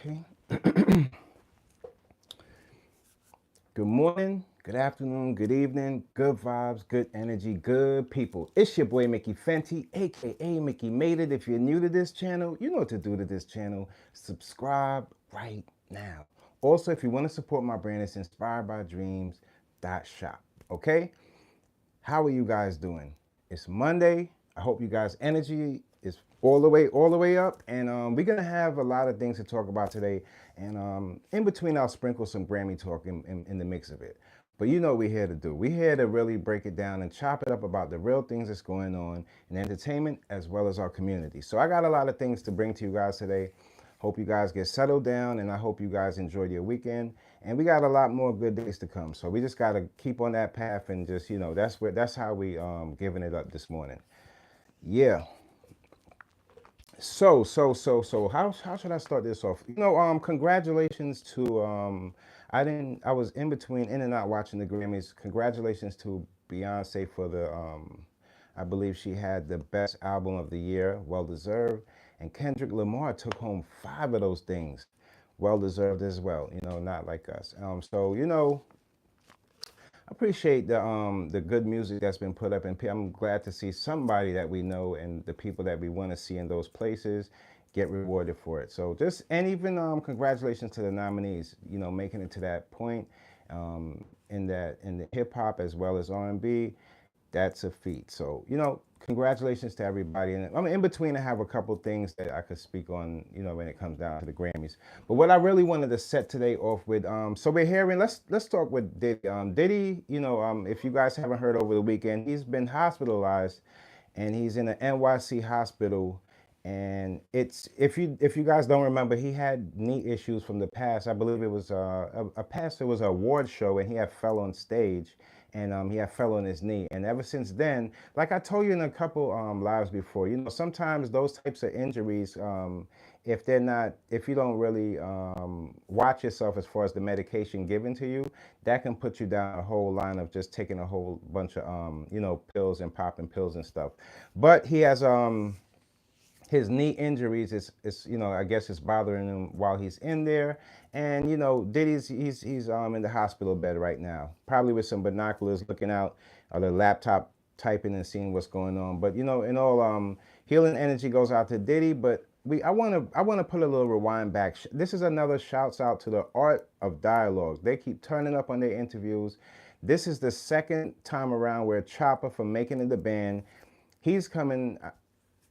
Okay. Good morning, good afternoon, good evening, good vibes, good energy, good people. It's your boy Mickey Fenty, aka Mickey Made It. If you're new to this channel, you know what to do to this channel. Subscribe right now. Also, if you want to support my brand, it's inspired by dreams.shop. Okay? How are you guys doing? It's Monday. I hope you guys' energy is all the way up. And we're gonna have a lot of things to talk about today. And in between, I'll sprinkle some Grammy talk in the mix of it. But you know what we're here to do. We're here to really break it down and chop it up about the real things that's going on in entertainment as well as our community. So I got a lot of things to bring to you guys today. Hope you guys get settled down, and I hope you guys enjoyed your weekend. And we got a lot more good days to come. So we just got to keep on that path and just, that's how we giving it up this morning. Yeah. So how should I start this off? Congratulations to I was in between in and out watching the Grammys. Congratulations to Beyonce for the I believe she had the best album of the year, well deserved. And Kendrick Lamar took home 5 of those things, well deserved as well. Not like us. Appreciate the good music that's been put up, and I'm glad to see somebody that we know and the people that we want to see in those places get rewarded for it. So even congratulations to the nominees, making it to that point in the hip hop as well as R&B. That's a feat. So, congratulations to everybody. And I mean, in between, I have a couple things that I could speak on, when it comes down to the Grammys. But what I really wanted to set today off with, so we're hearing, let's talk with Diddy. Diddy, if you guys haven't heard over the weekend, he's been hospitalized, and he's in an NYC hospital. And it's if you guys don't remember, he had knee issues from the past. I believe it was it was an award show, and he had fell on stage, and he had fell on his knee. And ever since then, like I told you in a couple lives before, sometimes those types of injuries, if you don't really watch yourself as far as the medication given to you, that can put you down a whole line of just taking a whole bunch of pills and popping pills and stuff. But he has his knee injuries is I guess it's bothering him while he's in there. And Diddy's he's in the hospital bed right now, probably with some binoculars looking out or the laptop typing and seeing what's going on. But in all healing energy goes out to Diddy. But I want to put a little rewind back. This is another shouts out to the art of dialogue. They keep turning up on their interviews. This is the second time around where Chopper from Making It the Band, he's coming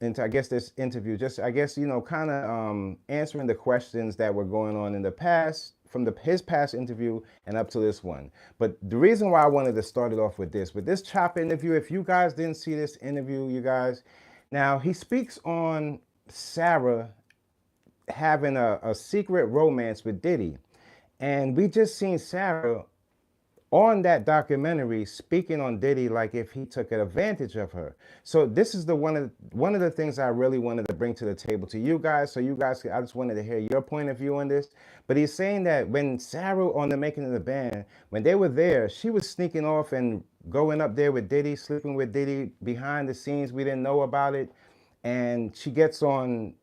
into, I guess, this interview, just, I guess, kind of answering the questions that were going on in the past, from his past interview and up to this one. But the reason why I wanted to start it off with this Chop interview, if you guys didn't see this interview, you guys, now he speaks on Sarah having a secret romance with Diddy. And we just seen Sarah on that documentary speaking on Diddy like if he took advantage of her. So this is one of the things I really wanted to bring to the table to you guys. So you guys, I just wanted to hear your point of view on this. But he's saying that when Sarah on the Making of the Band, when they were there, she was sneaking off and going up there with Diddy, sleeping with Diddy behind the scenes. We didn't know about it. And she gets on,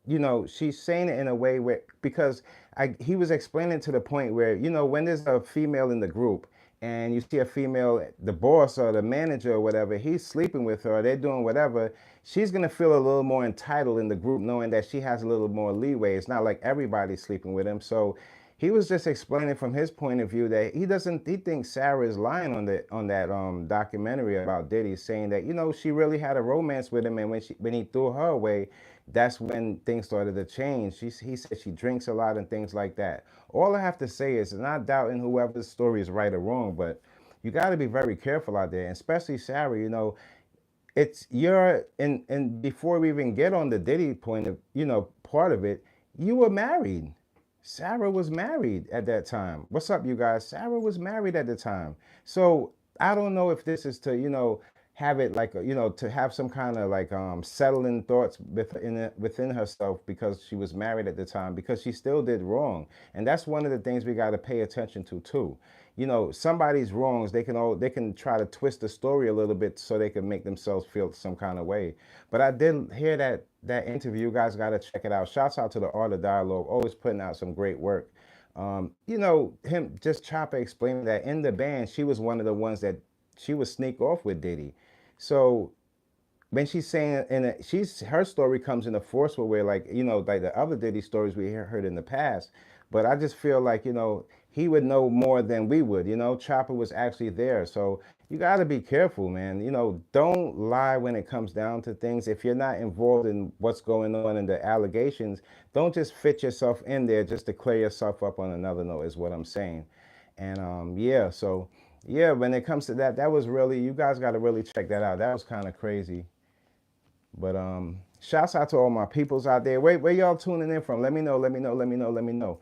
she's saying it in a way where, because he was explaining to the point where, when there's a female in the group, and you see a female, the boss or the manager or whatever, he's sleeping with her, they're doing whatever, she's going to feel a little more entitled in the group, knowing that she has a little more leeway. It's not like everybody's sleeping with him. So he was just explaining from his point of view that he thinks Sarah is lying on that documentary about Diddy, saying that, she really had a romance with him, and when he threw her away, that's when things started to change. He said she drinks a lot and things like that. All I have to say is, not doubting whoever's story is right or wrong, but you got to be very careful out there, and especially Sarah. It's and before we even get on the Diddy point of, part of it, you were married. Sarah was married at that time. What's up, you guys? Sarah was married at the time. So I don't know if this is to, have it like to have some kind of like settling thoughts within herself because she was married at the time, because she still did wrong. And that's one of the things we got to pay attention to too. Somebody's wrongs, they can try to twist the story a little bit so they can make themselves feel some kind of way. But I did hear that interview. You guys got to check it out. Shouts out to the Art of Dialogue, always putting out some great work. Him, just Chopper explaining that in the band, she was one of the ones that she would sneak off with Diddy. So when she's saying, her story comes in a forceful way, like like the other Diddy stories we heard in the past. But I just feel like he would know more than we would. Chopper was actually there, so you got to be careful, man. Don't lie when it comes down to things. If you're not involved in what's going on in the allegations, don't just fit yourself in there just to clear yourself up on another note, is what I'm saying. And yeah, so yeah, when it comes to that, that was really, you guys got to really check that out. That was kind of crazy. But shouts out to all my peoples out there. Where y'all tuning in from? Let me know. Let me know. Let me know. Let me know.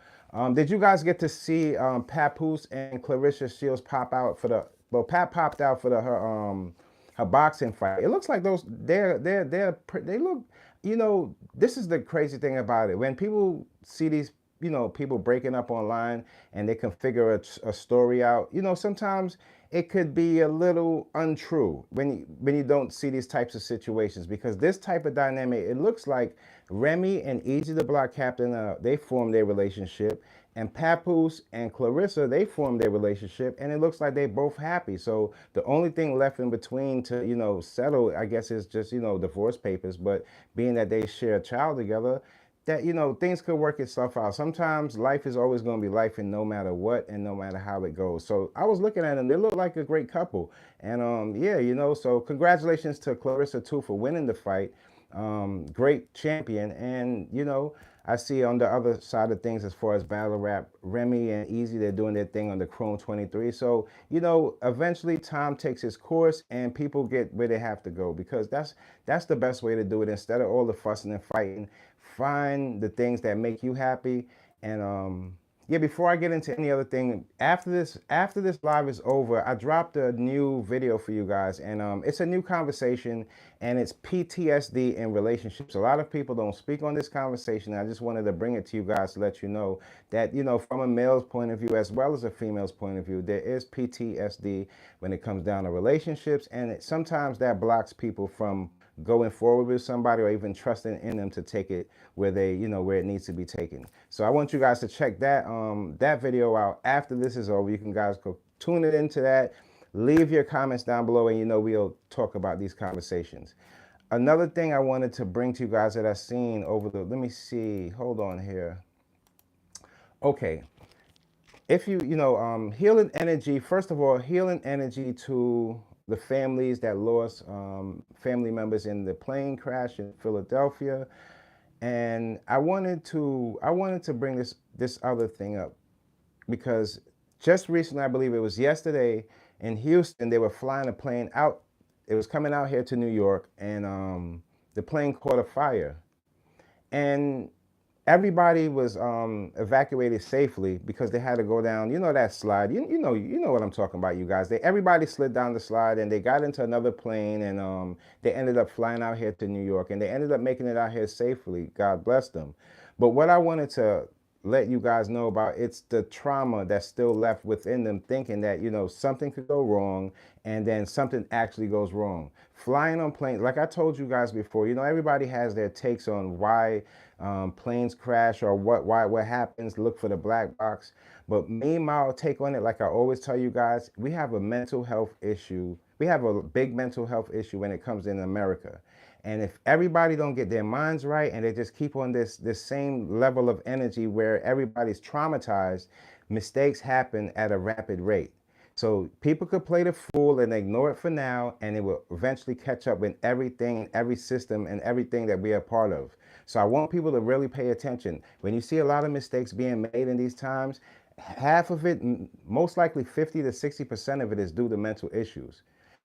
Did you guys get to see Papoose and Claressa Shields pop out for the? Well, Pat popped out for her boxing fight. It looks like they look. This is the crazy thing about it. When people see these people breaking up online and they can figure a story out, sometimes it could be a little untrue when you don't see these types of situations, because this type of dynamic, it looks like Remy and Easy the Block Captain, they formed their relationship, and Papoose and Claressa, they formed their relationship, and it looks like they both happy. So the only thing left in between to settle, I guess, is just divorce papers. But being that they share a child together, that things could work itself out. Sometimes life is always going to be life, and no matter what and no matter how it goes. So I was looking at them, they look like a great couple. And yeah, so congratulations to Claressa too for winning the fight. Great champion. And I see on the other side of things, as far as battle rap, Remy and Easy, they're doing their thing on the Chrome 23. So eventually time takes its course and people get where they have to go, because that's the best way to do it. Instead of all the fussing and fighting, find the things that make you happy. And yeah, before I get into any other thing, after this live is over, I dropped a new video for you guys, and it's a new conversation, and it's PTSD in relationships. A lot of people don't speak on this conversation. I just wanted to bring it to you guys to let you know that from a male's point of view as well as a female's point of view, there is PTSD when it comes down to relationships, and sometimes that blocks people from going forward with somebody, or even trusting in them to take it where where it needs to be taken. So I want you guys to check that video out after this is over. You can guys go tune it into that. Leave your comments down below, and we'll talk about these conversations. Another thing I wanted to bring to you guys that I've seen over let me see, hold on here. Okay. If healing energy, first of all, healing energy to the families that lost family members in the plane crash in Philadelphia. And I wanted to bring this other thing up, because just recently, I believe it was yesterday, in Houston, they were flying a plane out. It was coming out here to New York, and the plane caught a fire. And everybody was evacuated safely because they had to go down, that slide. You know what I'm talking about, you guys. Everybody slid down the slide, and they got into another plane, and they ended up flying out here to New York, and they ended up making it out here safely. God bless them. But what I wanted to let you guys know about, it's the trauma that's still left within them, thinking that something could go wrong, and then something actually goes wrong. Flying on planes, like I told you guys before, everybody has their takes on why planes crash, or what happens. Look for the black box. But me, my take on it, like I always tell you guys, we have a mental health issue. We have a big mental health issue when it comes in America. And if everybody don't get their minds right, and they just keep on this same level of energy where everybody's traumatized, mistakes happen at a rapid rate. So people could play the fool and ignore it for now, and it will eventually catch up with everything, every system, and everything that we are part of. So I want people to really pay attention. When you see a lot of mistakes being made in these times, half of it, most likely 50 to 60% of it, is due to mental issues.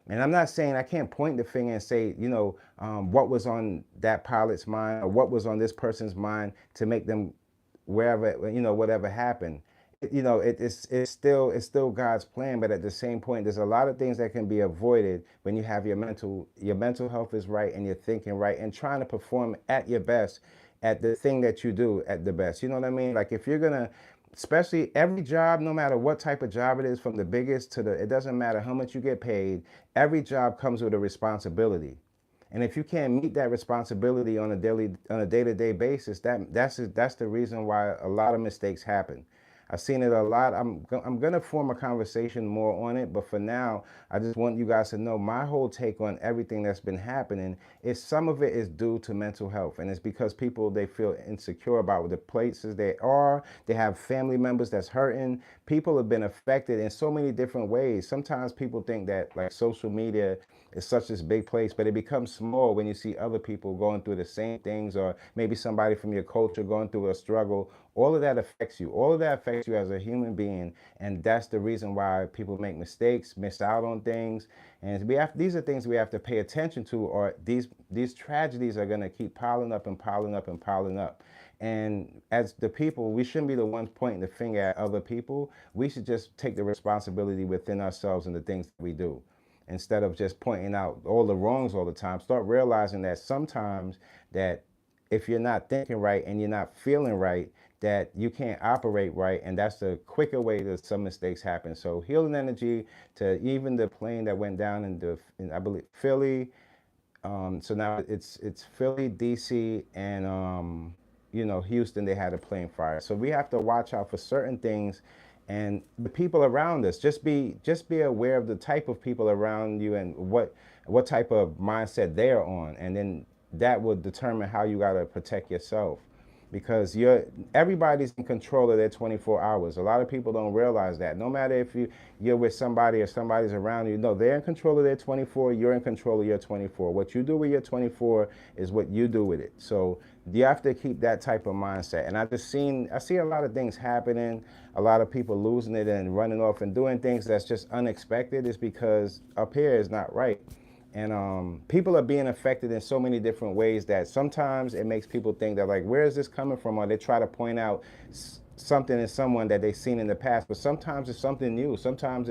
And I'm not saying, I can't point the finger and say, what was on that pilot's mind, or what was on this person's mind to make them wherever, whatever happened. it's still God's plan, but at the same point, there's a lot of things that can be avoided when you have your mental health is right and you're thinking right and trying to perform at your best at the thing that you do at the best. You know what I mean? Like if you're gonna, especially every job, no matter what type of job it is, from the biggest to the, it doesn't matter how much you get paid. Every job comes with a responsibility. And if you can't meet that responsibility on a day-to-day basis, that's the reason why a lot of mistakes happen. I've seen it a lot. I'm gonna form a conversation more on it, but for now, I just want you guys to know my whole take on everything that's been happening is some of it is due to mental health, and it's because people they feel insecure about the places they are. They have family members that's hurting. People have been affected in so many different ways. Sometimes people think that like social media is such this big place, but it becomes small when you see other people going through the same things, or maybe somebody from your culture going through a struggle. All of that affects you. All of that affects you as a human being, and that's the reason why people make mistakes, miss out on things, and these are things we have to pay attention to, or these tragedies are going to keep piling up and piling up and piling up. And as the people, we shouldn't be the ones pointing the finger at other people. We should just take the responsibility within ourselves and the things that we do, instead of just pointing out all the wrongs all the time. Start realizing that sometimes that if you're not thinking right and you're not feeling right, that you can't operate right, and that's the quicker way that some mistakes happen. So healing energy to even the plane that went down in I believe Philly. So now it's Philly, DC, and Houston. They had a plane fire. So we have to watch out for certain things, and the people around us. Just be aware of the type of people around you and what type of mindset they're on, and then that will determine how you gotta protect yourself, because everybody's in control of their 24 hours. A lot of people don't realize that. No matter if you're with somebody or somebody's around you, no, they're in control of their 24, you're in control of your 24. What you do with your 24 is what you do with it. So you have to keep that type of mindset. And I see a lot of things happening, a lot of people losing it and running off and doing things that's just unexpected. Is because up here is not right. And people are being affected in so many different ways that sometimes it makes people think that, like, where is this coming from? Or they try to point out something in someone that they've seen in the past, but sometimes it's something new. Sometimes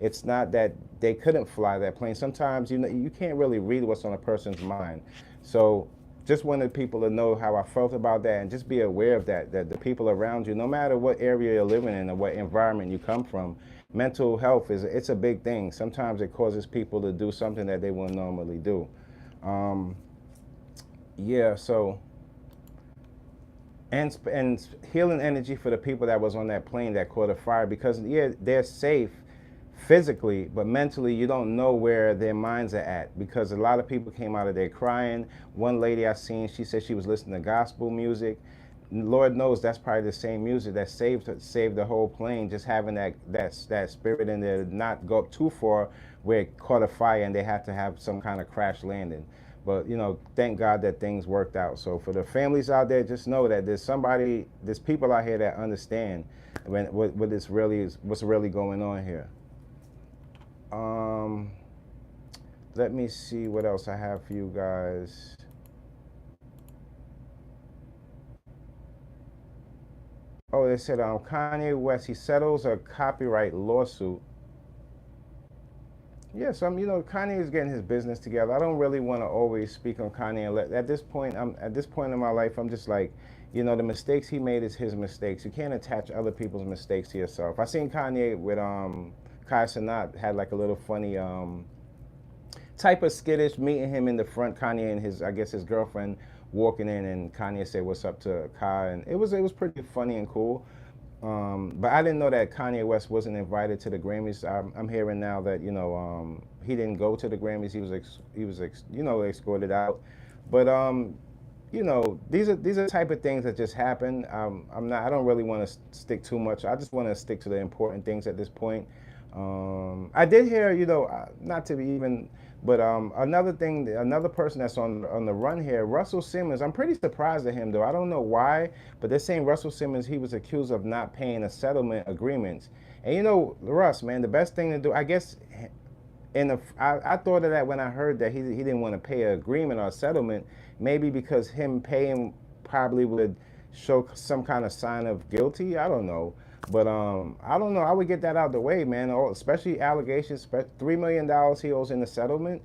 it's not that they couldn't fly that plane. Sometimes you can't really read what's on a person's mind. So just wanted people to know how I felt about that, and just be aware of that the people around you, no matter what area you're living in or what environment you come from, mental health it's a big thing. Sometimes it causes people to do something that they wouldn't normally do. Um, yeah, so and healing energy for the people that was on that plane that caught a fire, because yeah, they're safe physically, but mentally you don't know where their minds are at, because a lot of people came out of there crying. One lady I seen, she said she was listening to gospel music. Lord knows that's probably the same music that saved the whole plane. Just having that spirit in there, not go up too far where it caught a fire and they had to have some kind of crash landing. But thank God that things worked out. So for the families out there, just know that there's people out here that understand what this really is, what's really going on here. Um, Let me see what else I have for you guys. Oh, they said Kanye West, he settles a copyright lawsuit. Yeah, so Kanye is getting his business together. I don't really want to always speak on Kanye. At this point, at this point in my life, I'm just like, the mistakes he made is his mistakes. You can't attach other people's mistakes to yourself. I seen Kanye with Kai Cenat had like a little funny type of skittish meeting him in the front. Kanye and his girlfriend walking in, and Kanye said what's up to Kai, and it was pretty funny and cool. But I didn't know that Kanye West wasn't invited to the Grammys. I'm hearing now that he didn't go to the Grammys. He was escorted out. But these are type of things that just happen. I don't really want to stick too much. I just want to stick to the important things at this point. I did hear, not to be even, but another person that's on the run here, Russell Simmons. I'm pretty surprised at him though. I don't know why, but they're saying Russell Simmons, he was accused of not paying a settlement agreements. And Russ, man, the best thing to do, I guess, I thought of that when I heard that he didn't want to pay an agreement or a settlement, maybe because him paying probably would show some kind of sign of guilty. I don't know. But I don't know. I would get that out the way, man. Especially allegations. $3 million he owes in the settlement.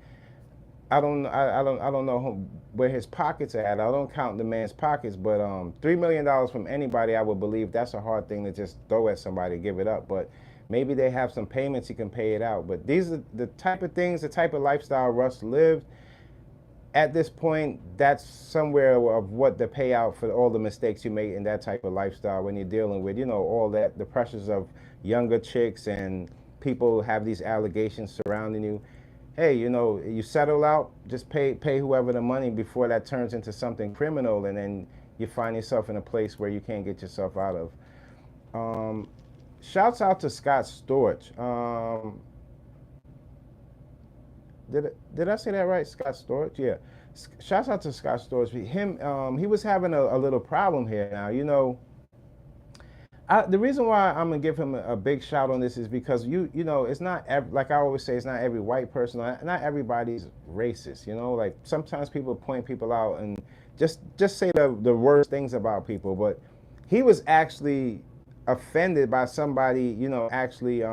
I don't know where his pockets are at. I don't count the man's pockets, but $3 million from anybody, I would believe that's a hard thing to just throw at somebody, give it up. But maybe they have some payments he can pay it out. But these are the type of things, the type of lifestyle Russ lived. At this point, that's somewhere of what the payout for all the mistakes you made in that type of lifestyle when you're dealing with, all that, the pressures of younger chicks and people have these allegations surrounding you. Hey, you settle out, just pay whoever the money before that turns into something criminal, and then you find yourself in a place where you can't get yourself out of. Shouts out to Scott Storch. Did I say that right? Scott Storch? Yeah. Shouts out to Scott Storch. He was having a little problem here. Now, the reason why I'm gonna give him a big shout on this is because it's not like I always say, it's not every white person, not everybody's racist. Like sometimes people point people out and just say the worst things about people, but he was actually offended by somebody, actually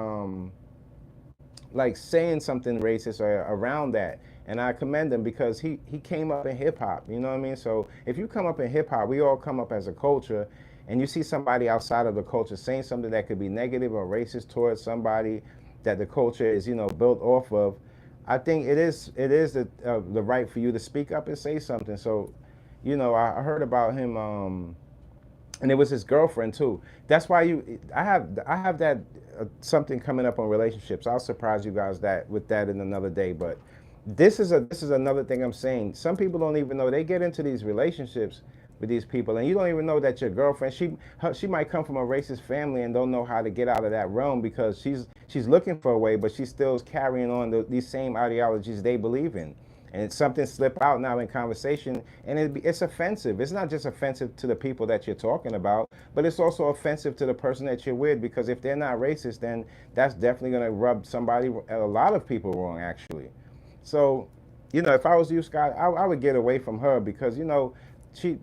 like saying something racist or around that. And I commend him because he came up in hip hop, you know what I mean? So if you come up in hip hop, we all come up as a culture, and you see somebody outside of the culture saying something that could be negative or racist towards somebody that the culture is, built off of, I think it is the right for you to speak up and say something. So, I heard about him, and it was his girlfriend too. That's why I have that something coming up on relationships. I'll surprise you guys with that in another day. But this is another thing I'm saying. Some people don't even know they get into these relationships with these people, and you don't even know that your girlfriend, she might come from a racist family and don't know how to get out of that realm because she's looking for a way, but she still is carrying on these same ideologies they believe in. And something slip out now in conversation, and it's offensive. It's not just offensive to the people that you're talking about, but it's also offensive to the person that you're with, because if they're not racist, then that's definitely going to rub a lot of people wrong, actually. So, if I was you, Scott, I would get away from her because,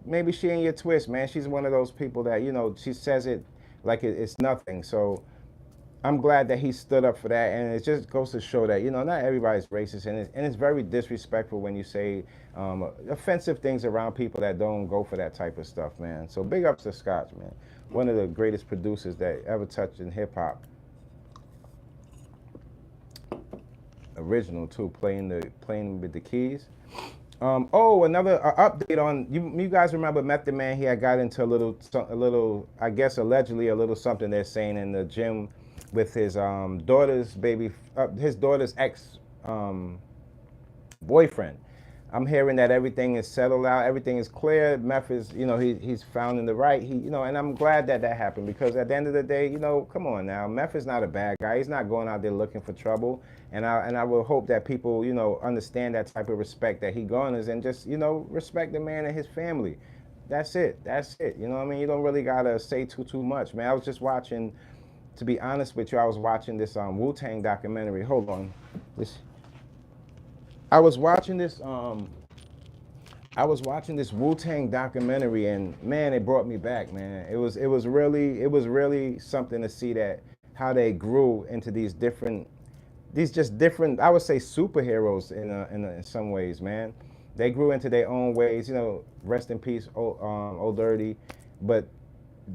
maybe she ain't your twist, man. She's one of those people that, she says it like it's nothing. So I'm glad that he stood up for that, and it just goes to show that, not everybody's racist, and it's very disrespectful when you say offensive things around people that don't go for that type of stuff, man. So big ups to Scott, man. One of the greatest producers that ever touched in hip hop. Original too, playing with the keys. Another update on you guys remember Method Man? He had got into a little, I guess allegedly a little something they're saying in the gym with his daughter's ex boyfriend. I'm hearing that everything is settled out, everything is clear. Meth is, he's found in the right. And I'm glad that happened, because at the end of the day, come on now, Meth is not a bad guy. He's not going out there looking for trouble. And I will hope that people, understand that type of respect that he garners, and just, respect the man and his family. That's it. You know what I mean? You don't really gotta say too much, man. I was just watching, to be honest with you, I was watching this Wu-Tang documentary. Hold on. I was watching this Wu-Tang documentary, and man, it brought me back, man. It was really something to see that how they grew into these just different, I would say, superheroes in some ways, man. They grew into their own ways, rest in peace, Old Dirty. But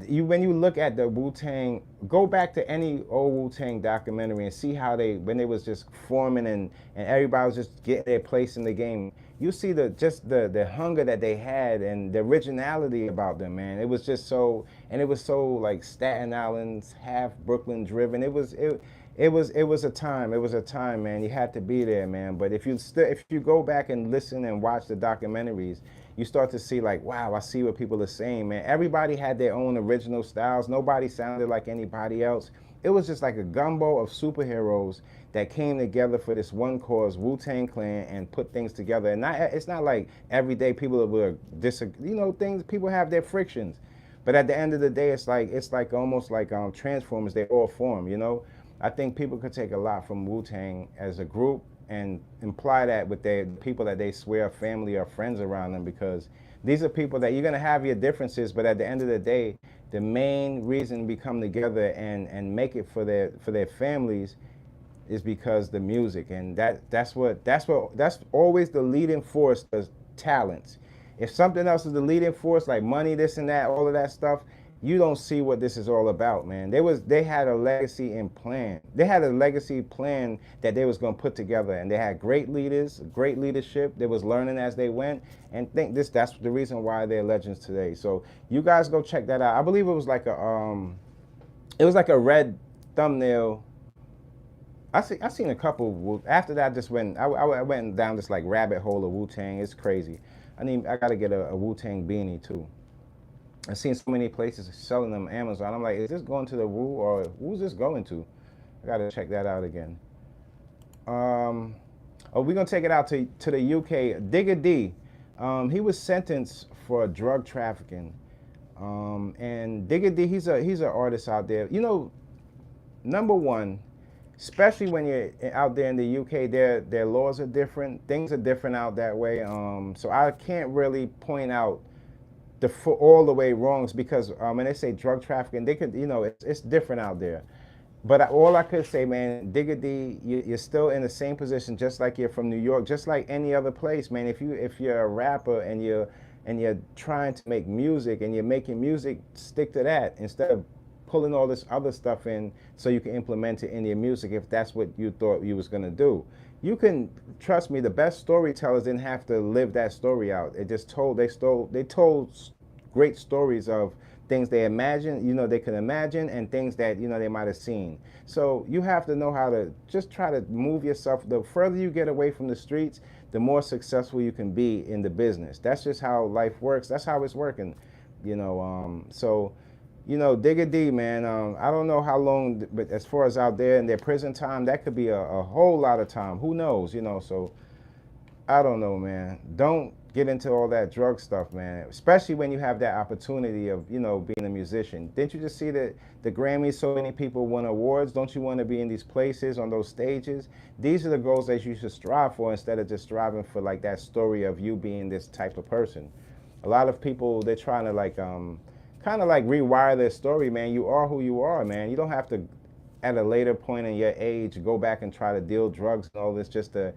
when you look at the Wu-Tang, go back to any old Wu-Tang documentary and see how when they was just forming and everybody was just getting their place in the game. You see the hunger that they had and the originality about them, man. It was just so, and it was so like Staten Island's half Brooklyn driven. It was a time. It was a time, man. You had to be there, man. But if you go back and listen and watch the documentaries, you start to see like, wow, I see what people are saying, man. Everybody had their own original styles. Nobody sounded like anybody else. It was just like a gumbo of superheroes that came together for this one cause, Wu-Tang Clan, and put things together. And it's not like every day people will disagree. Things, people have their frictions. But at the end of the day, it's like almost like Transformers. They all form, I think people could take a lot from Wu-Tang as a group and imply that with their people that they swear are family or friends around them, because these are people that you're going to have your differences, but at the end of the day, the main reason we come together and make it for their families is because the music, and that's always the leading force, the talents. If something else is the leading force, like money, this and that, all of that stuff, you don't see what this is all about, man. They had a legacy and plan. They had a legacy plan that they was gonna put together, and they had great leaders, great leadership. They was learning as they went, and think this that's the reason why they're legends today. So you guys go check that out. I believe it was like a red thumbnail. I seen a couple. After that, I just went. I went down this like rabbit hole of Wu Tang. It's crazy. I gotta get a Wu Tang beanie too. I've seen so many places selling them on Amazon. I'm like, is this going to the Wu or who's this going to? I gotta check that out again. Um, oh, we're gonna take it out to the UK. Digga D, he was sentenced for drug trafficking. And Digga D, he's an artist out there. You know, number one, especially when you're out there in the UK, their laws are different. Things are different out that way. So I can't really point out for all the way wrongs because when they say drug trafficking, they could, it's different out there. But all I could say, man, Digga D, you're still in the same position, just like you're from New York, just like any other place, man. If you're a rapper and you're trying to make music and you're making music, stick to that instead of pulling all this other stuff in so you can implement it in your music if that's what you thought you was gonna do. You can trust me, the best storytellers didn't have to live that story out. They told great stories of things they imagine, they can imagine, and things that, they might have seen. So you have to know how to just try to move yourself. The further you get away from the streets, the more successful you can be in the business. That's just how life works. That's how it's working, so Digga D, man, I don't know how long, but as far as out there in their prison time, that could be a whole lot of time. Who knows, so I don't know, man. Don't get into all that drug stuff, man, especially when you have that opportunity of, being a musician. Didn't you just see that the Grammys, so many people won awards? Don't you want to be in these places, on those stages? These are the goals that you should strive for instead of just striving for like that story of you being this type of person. A lot of people, they're trying to like, kind of like rewire their story, man. You are who you are, man. You don't have to, at a later point in your age, go back and try to deal drugs and all this just to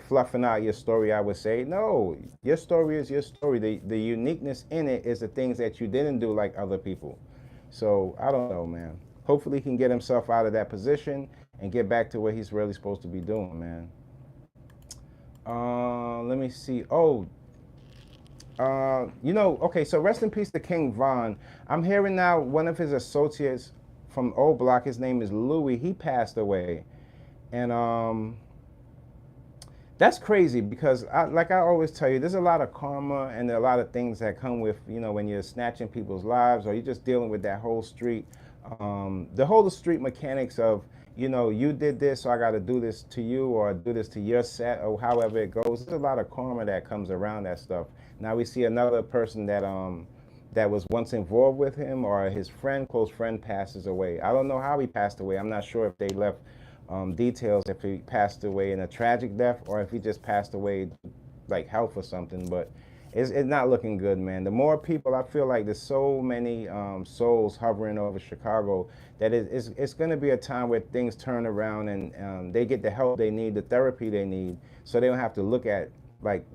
fluffing out your story, I would say. No, your story is your story. The uniqueness in it is the things that you didn't do like other people. So I don't know, man. Hopefully he can get himself out of that position and get back to what he's really supposed to be doing, man. Let me see. Oh, okay, so rest in peace to King Von. I'm hearing now one of his associates from O Block, his name is Louis, he passed away. And that's crazy because, like I always tell you, there's a lot of karma and a lot of things that come with, when you're snatching people's lives or you're just dealing with that whole street. The whole street mechanics of, you did this, so I got to do this to you or do this to your set or however it goes. There's a lot of karma that comes around that stuff. Now we see another person that was once involved with him or his close friend passes away. I don't know how he passed away. I'm not sure if they left details if he passed away in a tragic death or if he just passed away like health or something, but it's not looking good, man. The more people, I feel like there's so many souls hovering over Chicago that it's going to be a time where things turn around and they get the help they need, the therapy they need, so they don't have to look at like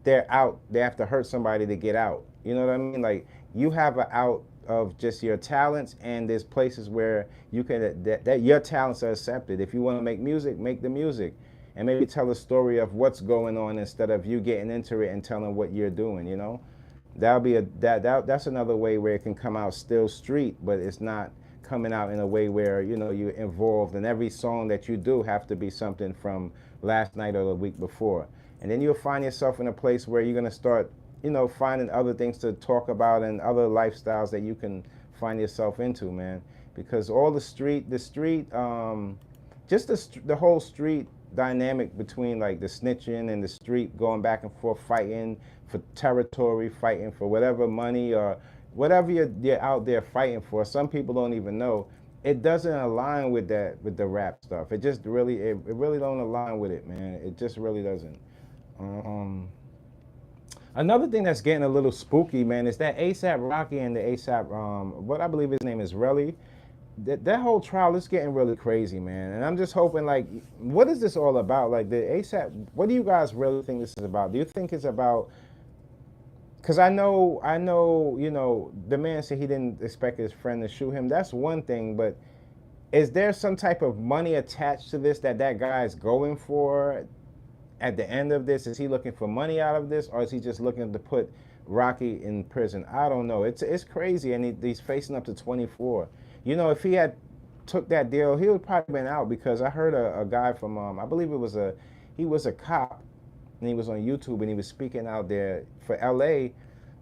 they're out, they have to hurt somebody to get out. You know what I mean? Like you have an out of just your talents, and there's places where you can that your talents are accepted. If you want to make music, make the music, and maybe tell a story of what's going on instead of you getting into it and telling what you're doing. That'll be that's another way where it can come out still street, but it's not coming out in a way where you're involved, and every song that you do have to be something from last night or the week before. And then you'll find yourself in a place where you're going to start finding other things to talk about and other lifestyles that you can find yourself into, man. Because all the street, just the whole street dynamic between like the snitching and the street going back and forth, fighting for territory, fighting for whatever money or whatever you're out there fighting for. Some people don't even know. It doesn't align with the rap stuff. It just really, it really don't align with it, man. It just really doesn't. Another thing that's getting a little spooky, man, is that ASAP Rocky and the ASAP, what I believe his name is Relly. That whole trial is getting really crazy, man. And I'm just hoping, like, what is this all about? Like, the ASAP, what do you guys really think this is about? Do you think it's about, because you know, the man said he didn't expect his friend to shoot him. That's one thing, but is there some type of money attached to this that guy is going for at the end of this? Is he looking for money out of this, or is he just looking to put Rocky in prison? I don't know. It's crazy, and he's facing up to 24. You know, if he had took that deal, he would probably been out, because I heard a guy from I believe he was a cop, and he was on YouTube, and he was speaking out there for LA.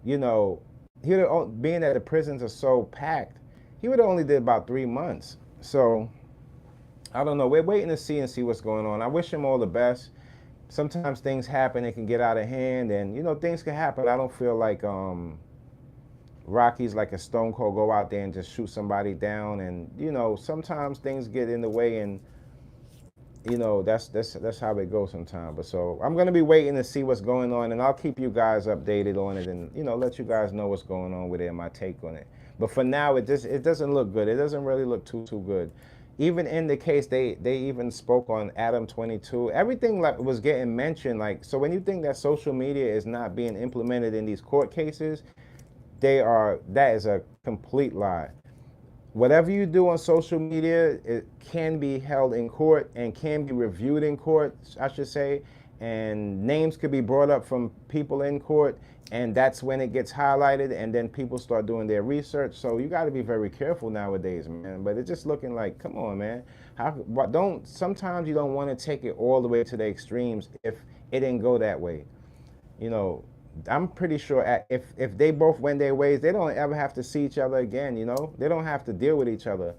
You know, being that the prisons are so packed, he would have only did about 3 months. So I don't know. We're waiting to see what's going on. I wish him all the best. Sometimes things happen, it can get out of hand, and you know, things can happen. I don't feel like Rocky's like a stone cold go out there and just shoot somebody down. And you know, sometimes things get in the way, and you know, that's how it goes sometimes. But so I'm gonna be waiting to see what's going on, and I'll keep you guys updated on it, and you know, let you guys know what's going on with it and my take on it. But for now, it doesn't look good. It doesn't really look too good. Even in the case, they even spoke on Adam 22. Everything like was getting mentioned. Like, so when you think that social media is not being implemented in these court cases, that is a complete lie. Whatever you do on social media, it can be held in court and can be reviewed in court, I should say, and names could be brought up from people in court, and that's when it gets highlighted, and then people start doing their research. So you got to be very careful nowadays, man. But it's just looking like, come on, man. Sometimes you don't want to take it all the way to the extremes if it didn't go that way. You know, I'm pretty sure if they both went their ways, they don't ever have to see each other again. You know, they don't have to deal with each other,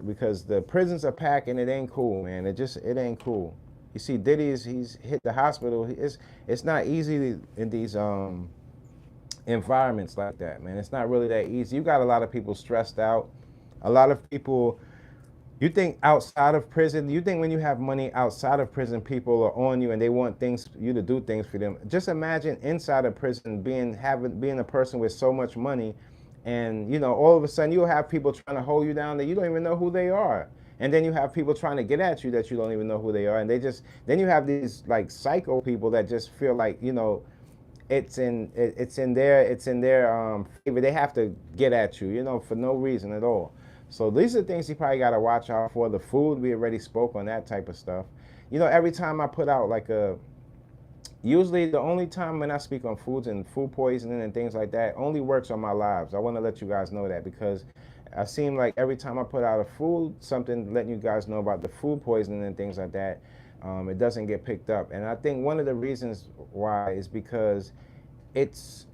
because the prisons are packed and it ain't cool, man. It ain't cool. You see, he's hit the hospital. It's not easy in these environments like that, man. It's not really that easy. You got a lot of people stressed out. A lot of people. You think outside of prison, you think when you have money outside of prison, people are on you and they want you to do things for them. Just imagine inside of prison being a person with so much money, and you know, all of a sudden you'll have people trying to hold you down that you don't even know who they are. And then you have people trying to get at you that you don't even know who they are. And then you have these like psycho people that just feel like, you know, it's in their favor. They have to get at you, you know, for no reason at all. So these are things you probably got to watch out for. The food, we already spoke on that type of stuff. You know, every time I put out usually the only time when I speak on foods and food poisoning and things like that only works on my lives. I want to let you guys know that, because I seem like every time I put out a food, something letting you guys know about the food poisoning and things like that, it doesn't get picked up. And I think one of the reasons why is because it's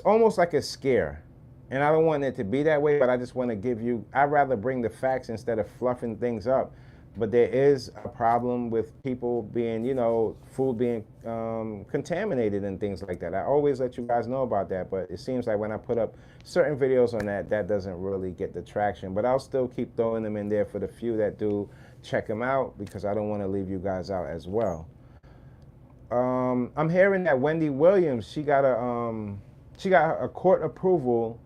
almost like a scare. And I don't want it to be that way, but I just want to I'd rather bring the facts instead of fluffing things up. But there is a problem with people being, you know, food being contaminated and things like that. I always let you guys know about that, but it seems like when I put up certain videos on that doesn't really get the traction. But I'll still keep throwing them in there for the few that do check them out, because I don't want to leave you guys out as well. I'm hearing that Wendy Williams, she got a court approval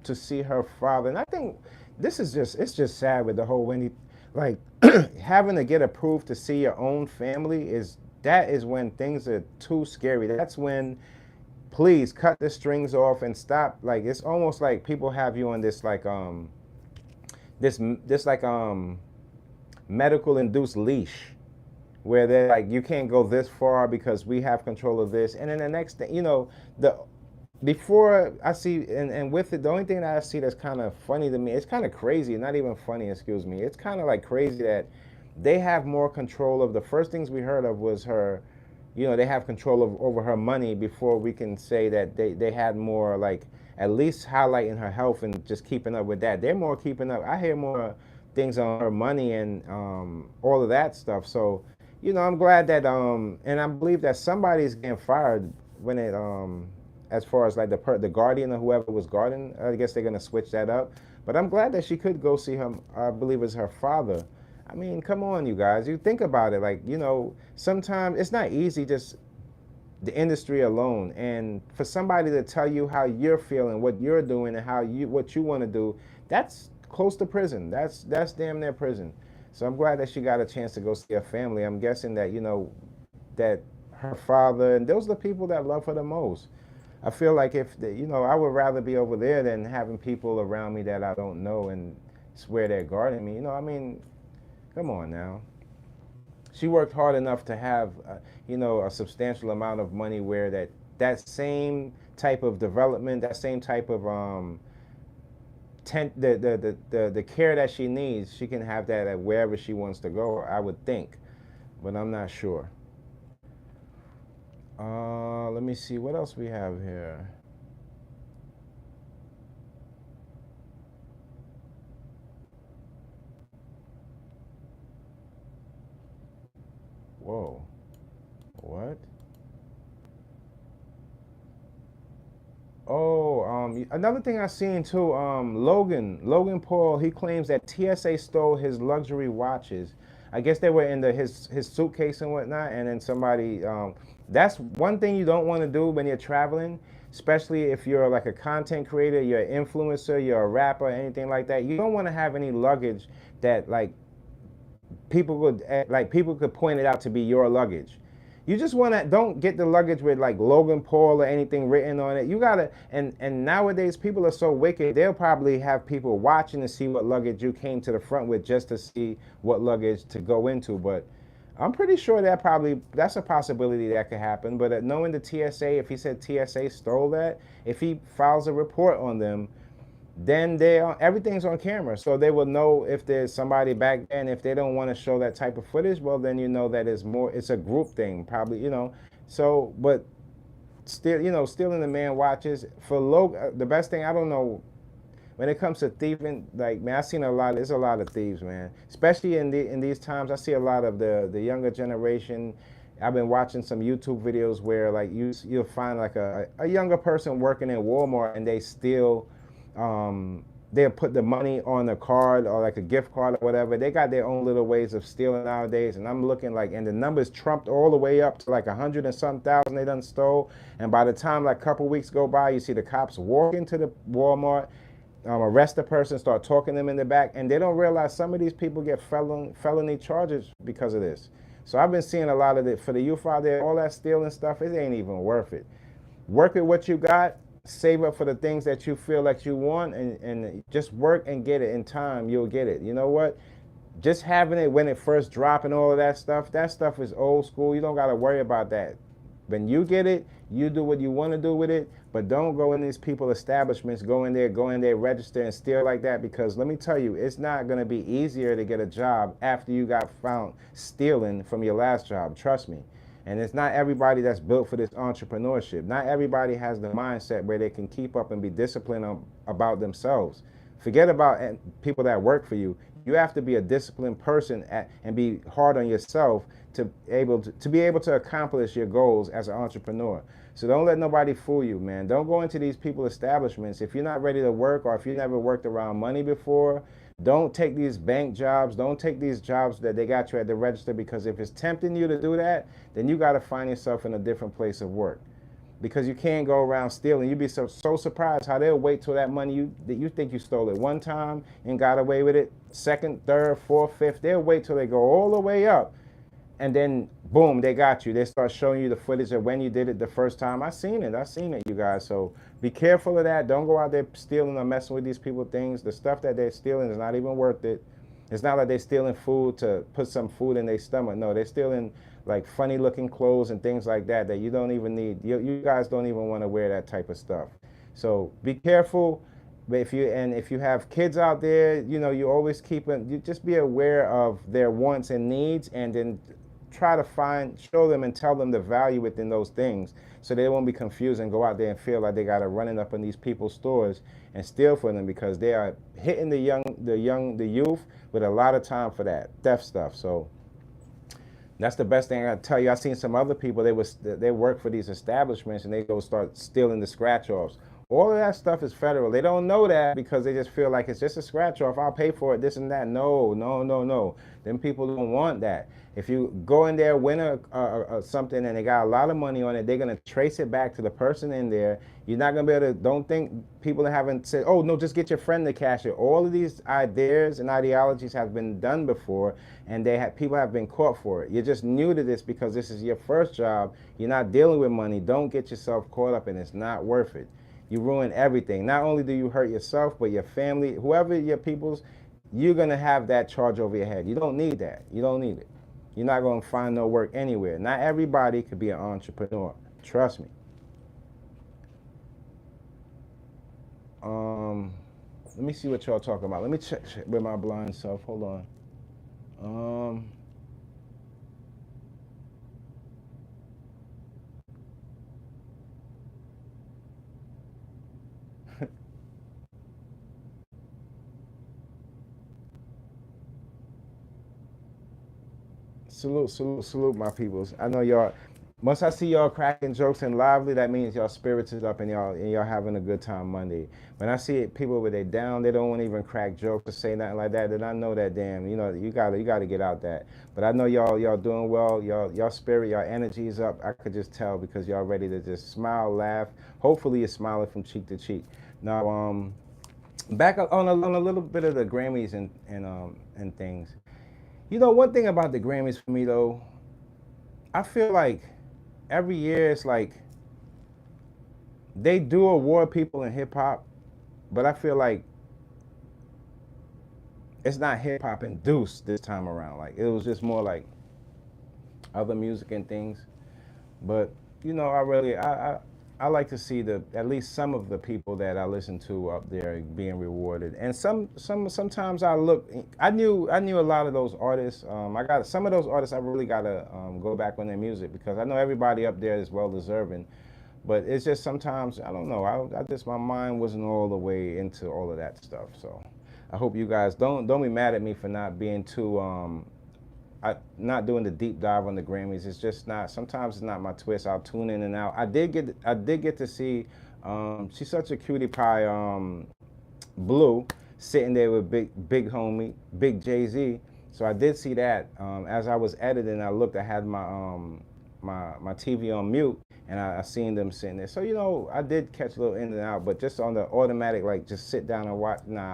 to see her father. And I think it's just sad with the whole Wendy, like having to get approved to see your own family is when things are too scary. That's when, please cut the strings off and stop. Like, it's almost like people have you on this like medical induced leash, where they're like, you can't go this far because we have control of this. And then the next thing, you know, before I see, and with it, the only thing that I see that's kind of funny to me, it's kind of crazy, not even funny, excuse me. It's kind of like crazy that they have more control of, the first things we heard of was her, you know, they have control over her money before we can say that they had more, like, at least highlighting her health and just keeping up with that. They're more keeping up. I hear more things on her money and all of that stuff. So, you know, I'm glad that, and I believe that somebody's getting fired when it, as far as like the guardian or whoever was guarding. I guess they're gonna switch that up. But I'm glad that she could go see him. I believe it's her father. I mean, come on, you guys. You think about it, like, you know, sometimes it's not easy just the industry alone. And for somebody to tell you how you're feeling, what you're doing, and what you want to do, that's close to prison. That's damn near prison. So I'm glad that she got a chance to go see her family. I'm guessing that, that her father, and those are the people that love her the most. I feel like I would rather be over there than having people around me that I don't know and swear they're guarding me. I mean, come on now. She worked hard enough to have, a substantial amount of money where that same type of development, that same type of the care that she needs, she can have that at wherever she wants to go, I would think, but I'm not sure. Let me see what else we have here. Whoa, what? Oh, another thing I seen too. Logan Paul. He claims that TSA stole his luxury watches. I guess they were in his suitcase and whatnot. And then somebody. That's one thing you don't want to do when you're traveling, especially if you're like a content creator, you're an influencer, you're a rapper, anything like that. You don't want to have any luggage that people could point it out to be your luggage. You just want to don't get the luggage with like Logan Paul or anything written on it. You gotta and nowadays people are so wicked. They'll probably have people watching to see what luggage you came to the front with just to see what luggage to go into. But I'm pretty sure that's a possibility that could happen. But knowing the TSA, if he said TSA stole that, if he files a report on them, then everything's on camera, so they will know if there's somebody back there. And if they don't want to show that type of footage, well, then you know that it's a group thing, probably, So, but still, stealing the man watches for Logan. The best thing, I don't know, when it comes to thieving, like, man, I've seen there's a lot of thieves, man. Especially in these times, I see a lot of the younger generation. I've been watching some YouTube videos where like you'll find like a younger person working in Walmart and they steal. They'll put the money on a card or like a gift card or whatever. They got their own little ways of stealing nowadays. And I'm looking like, and the numbers trumped all the way up to like 100 and some thousand they done stole. And by the time like a couple weeks go by, you see the cops walk into the Walmart, arrest the person, start talking them in the back. And they don't realize some of these people get felony charges because of this. So I've been seeing a lot of it for the youth out there, all that stealing stuff, it ain't even worth it. Work with what you got. Save up for the things that you feel like you want and just work and get it. In time, you'll get it. You know what? Just having it when it first dropped and all of that stuff is old school. You don't got to worry about that. When you get it, you do what you want to do with it, but don't go in these people establishments, go in there, register and steal like that, because let me tell you, it's not going to be easier to get a job after you got found stealing from your last job. Trust me. And it's not everybody that's built for this entrepreneurship. Not everybody has the mindset where they can keep up and be disciplined about themselves. Forget about people that work for you. You have to be a disciplined person and be hard on yourself to be able to accomplish your goals as an entrepreneur. So don't let nobody fool you, man. Don't go into these people establishments if you're not ready to work, or if you never worked around money before. Don't take these bank jobs. Don't take these jobs that they got you at the register, because if it's tempting you to do that, then you got to find yourself in a different place of work, because you can't go around stealing. You'd be so surprised how they'll wait till that money that you think you stole it one time and got away with it, second, third, fourth, fifth. They'll wait till they go all the way up, and then boom, they got you. They start showing you the footage of when you did it the first time. I seen it, you guys. So be careful of that. Don't go out there stealing or messing with these people things. The stuff that they're stealing is not even worth it. It's not like they're stealing food to put some food in their stomach. No, they're stealing like funny looking clothes and things like that you don't even need. You guys don't even want to wear that type of stuff. So be careful. But if you have kids out there, you always you just be aware of their wants and needs, and then try to show them and tell them the value within those things, so they won't be confused and go out there and feel like they got to run it up in these people's stores and steal from them, because they are hitting the youth with a lot of time for that theft stuff. So that's the best thing I gotta tell you. I've seen some other people, they work for these establishments and they go start stealing the scratch offs. All of that stuff is federal. They don't know that because they just feel like it's just a scratch off. I'll pay for it, this and that. No, no, no, no. Them people don't want that. If you go in there, win something, and they got a lot of money on it, they're gonna trace it back to the person in there. You're not gonna be able to. Don't think people haven't said, "Oh no, just get your friend to cash it." All of these ideas and ideologies have been done before, and people have been caught for it. You're just new to this because this is your first job. You're not dealing with money. Don't get yourself caught up, and it's not worth it. You ruin everything. Not only do you hurt yourself, but your family, whoever your people's, you're going to have that charge over your head. You don't need that. You don't need it. You're not going to find no work anywhere. Not everybody could be an entrepreneur. Trust me. Let me see what y'all talking about. Let me check with my blind self. Hold on. Salute, my peoples. I know y'all. Once I see y'all cracking jokes and lively, that means y'all spirits is up and y'all having a good time Monday. When I see people with they down, they don't want to even crack jokes or say nothing like that. Then I know that damn, you gotta get out that. But I know y'all doing well. Y'all spirit, y'all energy is up. I could just tell because y'all ready to just smile, laugh. Hopefully you're smiling from cheek to cheek. Now back up on a little bit of the Grammys and things. One thing about the Grammys for me though, I feel like every year it's like they do award people in hip hop, but I feel like it's not hip hop induced this time around. Like it was just more like other music and things. But I like to see at least some of the people that I listen to up there being rewarded. And sometimes I knew a lot of those artists. I got some of those artists. I really gotta go back on their music because I know everybody up there is well deserving. But it's just sometimes I don't know. I just my mind wasn't all the way into all of that stuff. So I hope you guys don't be mad at me for not being too not doing the deep dive on the Grammys. It's just not. Sometimes it's not my twist. I'll tune in and out. I did get to see. She's such a cutie pie. Blue sitting there with big homie, big Jay-Z. So I did see that. As I was editing, I looked. I had my TV on mute, and I seen them sitting there. So I did catch a little in and out, but just on the automatic, like just sit down and watch. Nah.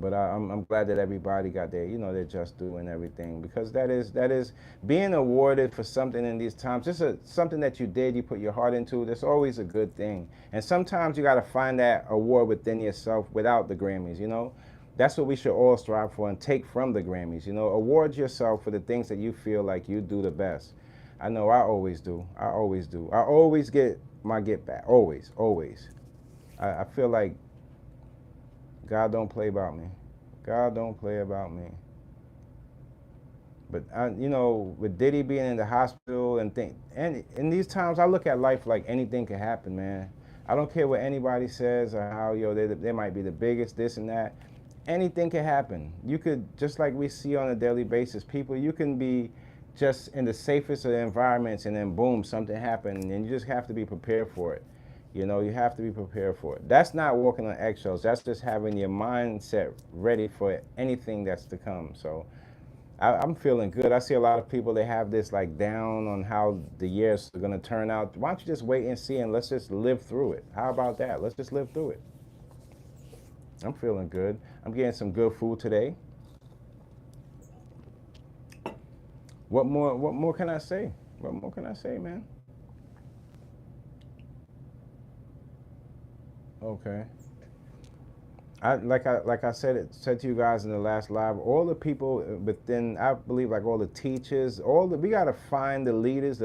But I'm glad that everybody got their just due and everything, because that is being awarded for something in these times. Just something that you did, you put your heart into. That's always a good thing. And sometimes you got to find that award within yourself without the Grammys. That's what we should all strive for and take from the Grammys. Award yourself for the things that you feel like you do the best. I know I always do. I always get my get back. Always. I feel like God don't play about me. God don't play about me. But with Diddy being in the hospital and in these times, I look at life like anything can happen, man. I don't care what anybody says or how they might be the biggest, this and that. Anything can happen. You could, just like we see on a daily basis, people, you can be just in the safest of the environments and then boom, something happened, and you just have to be prepared for it. You have to be prepared for it. That's not walking on eggshells. That's just having your mindset ready for anything that's to come. So I'm feeling good. I see a lot of people, they have this like down on how the years are going to turn out. Why don't you just wait and see and let's just live through it? How about that? Let's just live through it. I'm feeling good. I'm getting some good food today. What more can I say? What more can I say, man? Okay. Like I said to you guys in the last live, all the people within, I believe, like all the teachers, we gotta find the leaders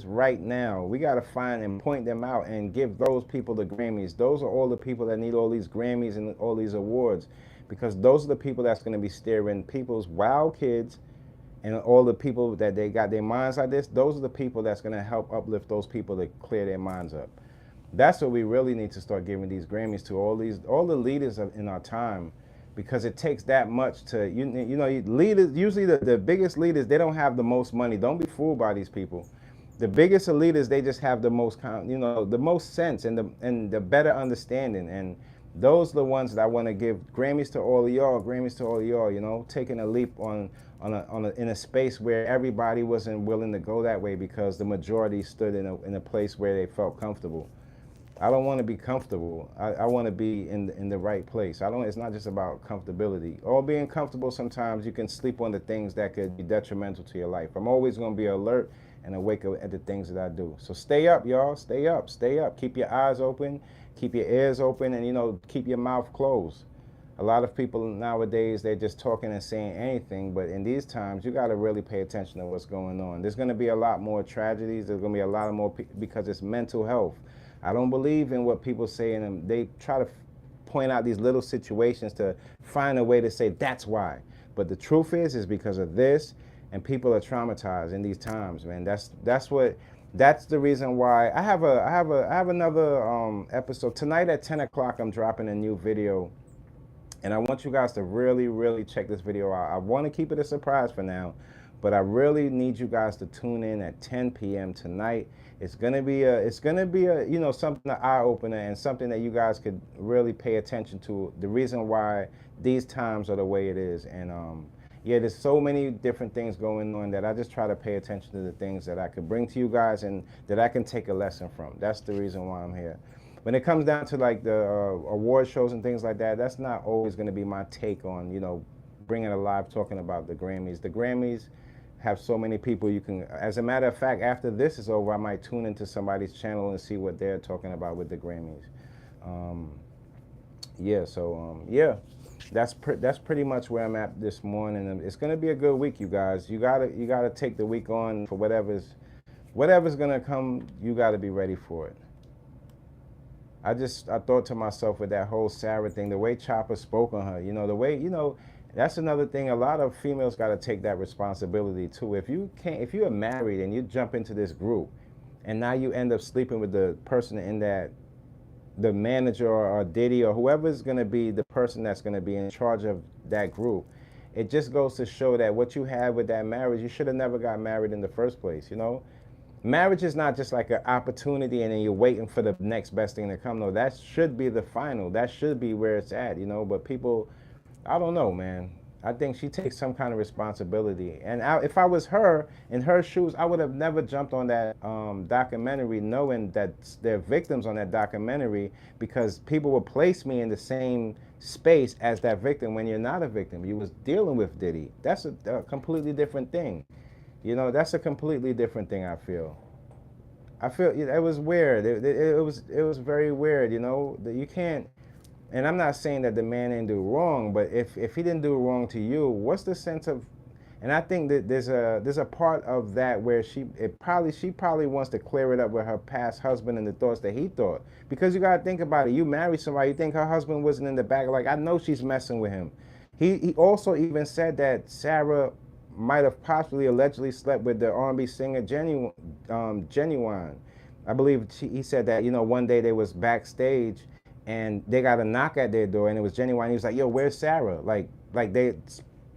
right now. We gotta find and point them out and give those people the Grammys. Those are all the people that need all these Grammys and all these awards, because those are the people that's gonna be steering people's wild kids and all the people that they got their minds like this. Those are the people that's gonna help uplift those people to clear their minds up. That's what we really need to start giving these Grammys to, all the leaders in our time, because it takes that much to leaders. Usually the biggest leaders, they don't have the most money. Don't be fooled by these people. The biggest elitists, they just have the most, the most sense and the better understanding. And those are the ones that I want to give Grammys to all of y'all, Grammys to all of y'all, taking a leap in a space where everybody wasn't willing to go that way because the majority stood in a place where they felt comfortable. I don't want to be comfortable. I want to be in the right place. It's not just about comfortability. Or being comfortable, sometimes you can sleep on the things that could be detrimental to your life. I'm always going to be alert and awake at the things that I do. So stay up, y'all. Stay up. Stay up. Keep your eyes open. Keep your ears open, and keep your mouth closed. A lot of people nowadays, they're just talking and saying anything, but in these times, you got to really pay attention to what's going on. There's going to be a lot more tragedies. There's going to be a lot more because it's mental health. I don't believe in what people say, and they try to point out these little situations to find a way to say that's why. But the truth is because of this, and people are traumatized in these times, man. That's the reason why I have another episode tonight at 10 o'clock. I'm dropping a new video, and I want you guys to really, really check this video out. I want to keep it a surprise for now, but I really need you guys to tune in at 10 p.m. tonight. It's gonna be a something, an eye opener, and something that you guys could really pay attention to. The reason why these times are the way it is, and yeah, there's so many different things going on that I just try to pay attention to the things that I could bring to you guys and that I can take a lesson from. That's the reason why I'm here. When it comes down to like the award shows and things like that, that's not always going to be my take on, bringing alive, talking about the Grammys. The Grammys have so many people you can, as a matter of fact, after this is over, I might tune into somebody's channel and see what they're talking about with the Grammys. Yeah, that's pretty much where I'm at this morning. And it's gonna be a good week, you guys. You gotta take the week on for whatever's gonna come. You gotta be ready for it. I thought to myself with that whole Sarah thing, the way Chopper spoke on her, the way, that's another thing. A lot of females got to take that responsibility too. If you are married and you jump into this group and now you end up sleeping with the person in that, the manager or Diddy or whoever's going to be the person that's going to be in charge of that group, it just goes to show that what you had with that marriage, you should have never got married in the first place, Marriage is not just like an opportunity and then you're waiting for the next best thing to come. No, that should be the final. That should be where it's at, But people, I don't know, man. I think she takes some kind of responsibility. And if I was her, in her shoes, I would have never jumped on that documentary knowing that they're victims on that documentary, because people will place me in the same space as that victim when you're not a victim. You was dealing with Diddy. That's a completely different thing. That's a completely different thing, I feel. It was weird. It was very weird, that you can't. And I'm not saying that the man didn't do wrong, but if he didn't do wrong to you, what's the sense of? And I think that there's a part of that where she probably wants to clear it up with her past husband and the thoughts that he thought. Because you gotta think about it. You marry somebody, you think her husband wasn't in the back. Like, I know she's messing with him. He also even said that Sarah might have possibly allegedly slept with the R&B singer Genuine. I believe he said that one day they was backstage and they got a knock at their door, and it was Genuine. He was like, "Yo, where's Sarah?" Like they,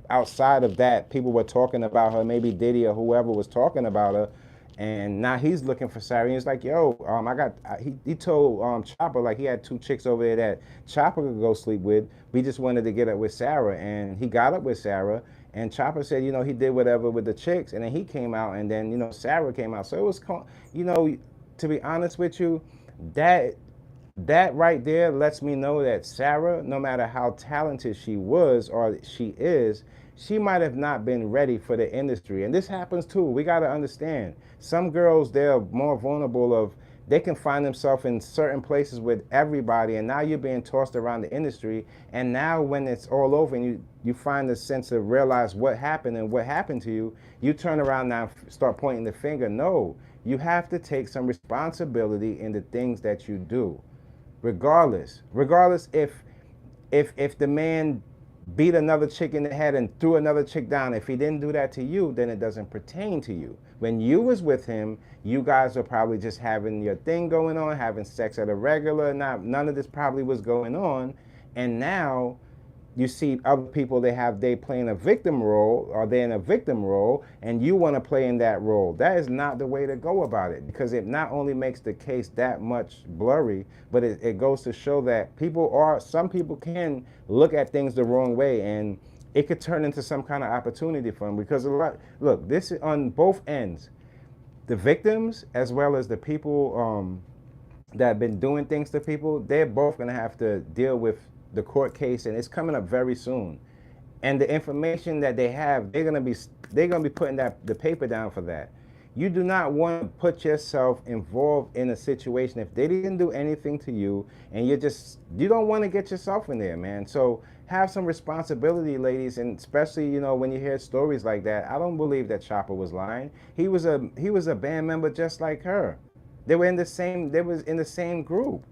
outside of that, people were talking about her. Maybe Diddy or whoever was talking about her, and now he's looking for Sarah. And he's like, "Yo, he told Chopper, like, he had 2 chicks over there that Chopper could go sleep with. We just wanted to get up with Sarah," and he got up with Sarah. And Chopper said, he did whatever with the chicks, and then he came out, and then Sarah came out. So it was, to be honest with you, that right there lets me know that Sarah, no matter how talented she was or she is, she might have not been ready for the industry. And this happens too. We got to understand. Some girls, they're more vulnerable they can find themselves in certain places with everybody, and now you're being tossed around the industry. And now when it's all over and you find the sense of realize what happened and what happened to you, you turn around now and start pointing the finger. No, you have to take some responsibility in the things that you do. Regardless if the man beat another chick in the head and threw another chick down, if he didn't do that to you, then it doesn't pertain to you. When you was with him, you guys were probably just having your thing going on, having sex at a regular. None of this probably was going on. And now you see other people they playing a victim role, or they're in a victim role, and you want to play in that role. That is not the way to go about it, because it not only makes the case that much blurry, but it goes to show that some people can look at things the wrong way, and it could turn into some kind of opportunity for them. Because look, this is on both ends, the victims as well as the people that have been doing things to people. They're both going to have to deal with the court case, and it's coming up very soon. And the information that they have, they're gonna be putting the paper down for that. You do not want to put yourself involved in a situation if they didn't do anything to you, and you don't want to get yourself in there, man. So have some responsibility, ladies, and especially when you hear stories like that. I don't believe that Chopper was lying. He was a band member just like her. They was in the same group.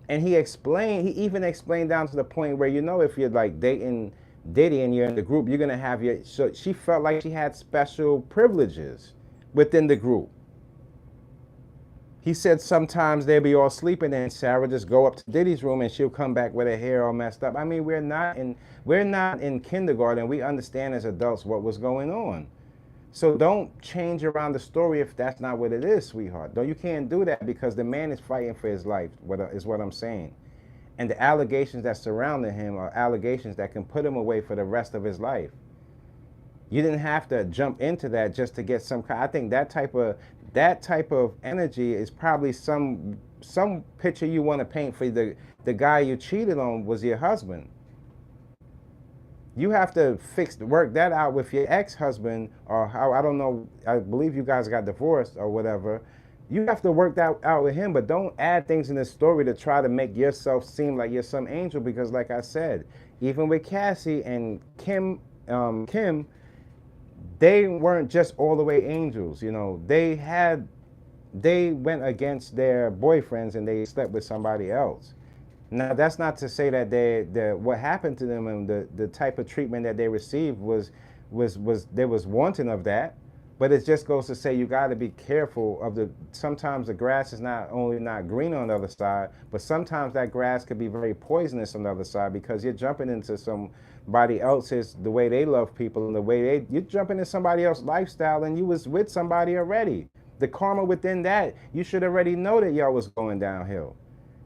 And he even explained down to the point where, if you're like dating Diddy and you're in the group, you're gonna have so she felt like she had special privileges within the group. He said sometimes they'll be all sleeping and Sarah just go up to Diddy's room and she'll come back with her hair all messed up. I mean, we're not in kindergarten. We understand as adults what was going on. So don't change around the story if that's not what it is, sweetheart. You can't do that, because the man is fighting for his life, is what I'm saying. And the allegations that surrounding him are allegations that can put him away for the rest of his life. You didn't have to jump into that just to get I think that type of energy is probably some picture you want to paint for the guy you cheated on was your husband. You have to work that out with your ex-husband, or how, I don't know, I believe you guys got divorced or whatever. You have to work that out with him, but don't add things in the story to try to make yourself seem like you're some angel, because like I said, even with Cassie and Kim, they weren't just all the way angels. They went against their boyfriends and they slept with somebody else. Now, that's not to say that what happened to them and the type of treatment that they received was there was wanting of that, but it just goes to say you got to be careful of sometimes the grass is not only not green on the other side, but sometimes that grass could be very poisonous on the other side, because you're jumping into somebody else's, the way they love people and the way you're jumping into somebody else's lifestyle, and you was with somebody already. The karma within that, you should already know that y'all was going downhill.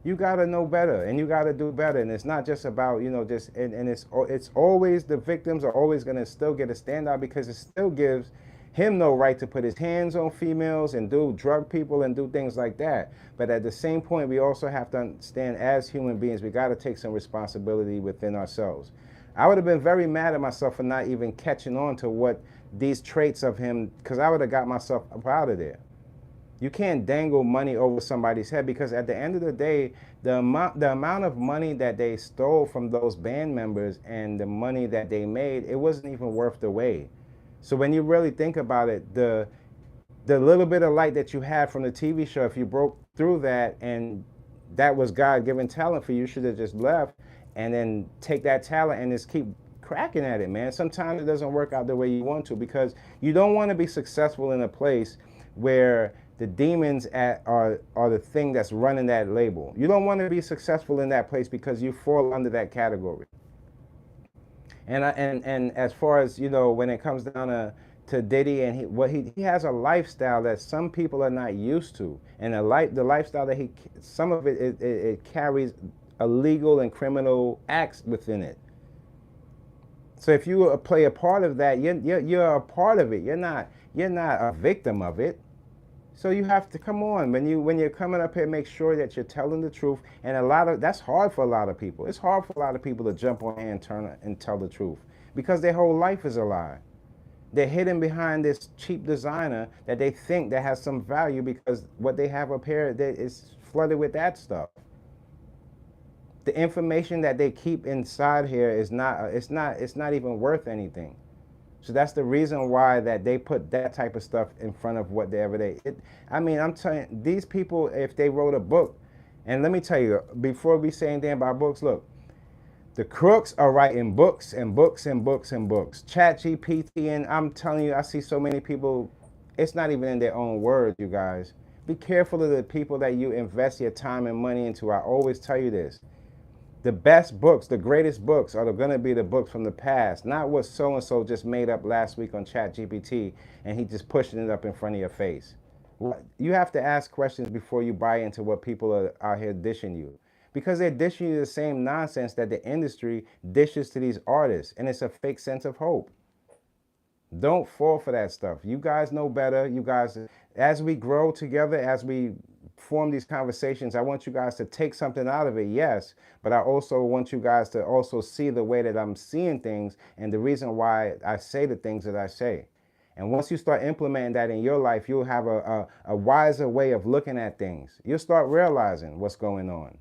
You got to know better, and you got to do better. And it's not just about, it's always, the victims are always going to still get a standout, because it still gives him no right to put his hands on females and drug people and do things like that. But at the same point, we also have to understand, as human beings, we got to take some responsibility within ourselves. I would have been very mad at myself for not even catching on to what these traits of him, because I would have got myself up out of there. You can't dangle money over somebody's head, because at the end of the day, the amount of money that they stole from those band members and the money that they made, it wasn't even worth the wait. So when you really think about it, the little bit of light that you had from the TV show, if you broke through that and that was God-given talent for you, you should have just left and then take that talent and just keep cracking at it, man. Sometimes it doesn't work out the way you want to, because you don't want to be successful in a place where the demons are the thing that's running that label. You don't want to be successful in that place, because you fall under that category. And as far as, when it comes down to Diddy, and he has a lifestyle that some people are not used to, and the lifestyle that some of it carries illegal and criminal acts within it. So if you play a part of that, you're a part of it. You're not a victim of it. So you have to, come on, when you're coming up here, make sure that you're telling the truth. And that's hard for a lot of people. It's hard for a lot of people to jump on here and turn and tell the truth, because their whole life is a lie. They're hidden behind this cheap designer that they think that has some value, because what they have up here is flooded with that stuff. The information that they keep inside here is not even worth anything. So that's the reason why that they put that type of stuff in front of whatever I'm telling you, these people, if they wrote a book, and let me tell you, before we say anything about books, look, the crooks are writing books and books and books and books. ChatGPT, and I'm telling you, I see so many people, it's not even in their own words, you guys. Be careful of the people that you invest your time and money into. I always tell you this. The best books, the greatest books are going to be the books from the past, not what so and so just made up last week on ChatGPT and he just pushing it up in front of your face. You have to ask questions before you buy into what people are out here dishing you, because they're dishing you the same nonsense that the industry dishes to these artists, and it's a fake sense of hope. Don't fall for that stuff. You guys know better. You guys, as we grow together, as we form these conversations, I want you guys to take something out of it, yes, but I also want you guys to also see the way that I'm seeing things and the reason why I say the things that I say. And once you start implementing that in your life, you'll have a wiser way of looking at things. You'll start realizing what's going on.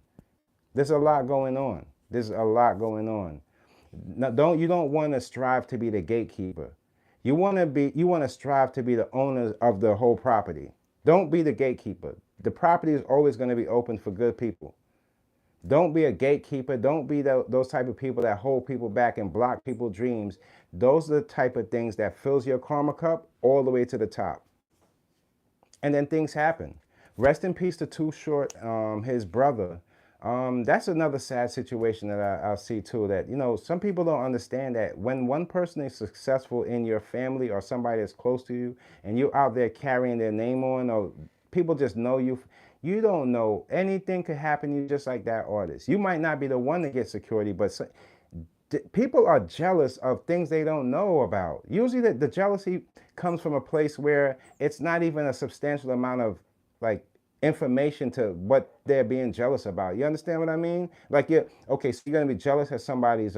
There's a lot going on. There's a lot going on. Now, you don't want to strive to be the gatekeeper. You want to strive to be the owner of the whole property. Don't be the gatekeeper. The property is always going to be open for good people. Don't be a gatekeeper. Don't be those type of people that hold people back and block people's dreams. Those are the type of things that fills your karma cup all the way to the top. And then things happen. Rest in peace to Too Short, his brother. That's another sad situation that I'll see too, that, some people don't understand that when one person is successful in your family or somebody that's close to you and you're out there carrying their name on, or people just know you, you don't know, anything could happen to you just like that artist. You might not be the one to get security, but people are jealous of things they don't know about. Usually the jealousy comes from a place where it's not even a substantial amount of like information to what they're being jealous about. You understand what I mean? Like, okay, so you're gonna be jealous of somebody's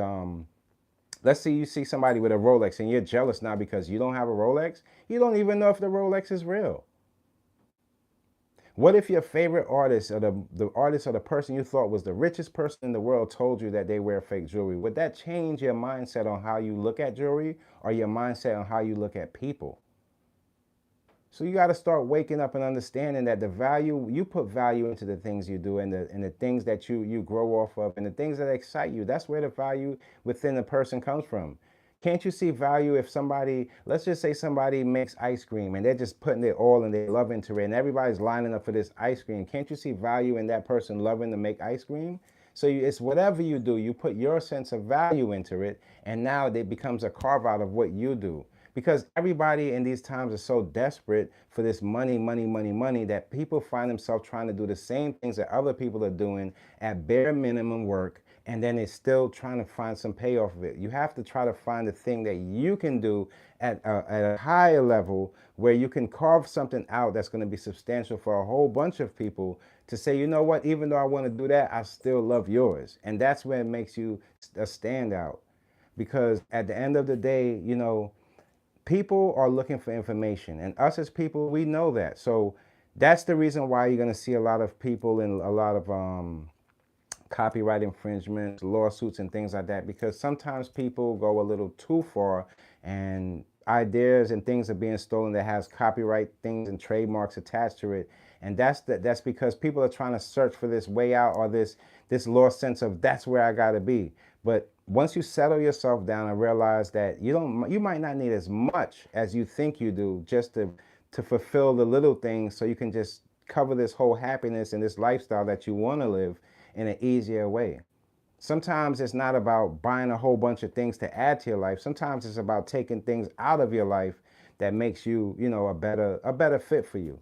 let's say you see somebody with a Rolex and you're jealous now because you don't have a Rolex. You don't even know if the Rolex is real. What if your favorite artist or the artist or the person you thought was the richest person in the world told you that they wear fake jewelry? Would that change your mindset on how you look at jewelry or your mindset on how you look at people? So you got to start waking up and understanding that the value, you put value into the things you do and the things that you grow off of and the things that excite you. That's where the value within the person comes from. Can't you see value if somebody, let's just say somebody makes ice cream and they're just putting their all and their love into it and everybody's lining up for this ice cream. Can't you see value in that person loving to make ice cream? So it's whatever you do, you put your sense of value into it, and now it becomes a carve out of what you do. Because everybody in these times is so desperate for this money, money, money, money, that people find themselves trying to do the same things that other people are doing at bare minimum work, and then they're still trying to find some payoff of it. You have to try to find the thing that you can do at a higher level where you can carve something out that's going to be substantial for a whole bunch of people to say, you know what, even though I want to do that, I still love yours. And that's when it makes you a standout. Because at the end of the day, people are looking for information, and us as people, we know that. So that's the reason why you're going to see a lot of people in a lot of copyright infringements, lawsuits, and things like that, because sometimes people go a little too far and ideas and things are being stolen that has copyright things and trademarks attached to it. And that's because people are trying to search for this way out, or this lost sense of that's where I got to be. But once you settle yourself down and realize that you might not need as much as you think you do just to fulfill the little things, so you can just cover this whole happiness and this lifestyle that you want to live in an easier way. Sometimes it's not about buying a whole bunch of things to add to your life. Sometimes it's about taking things out of your life that makes you, a better fit for you,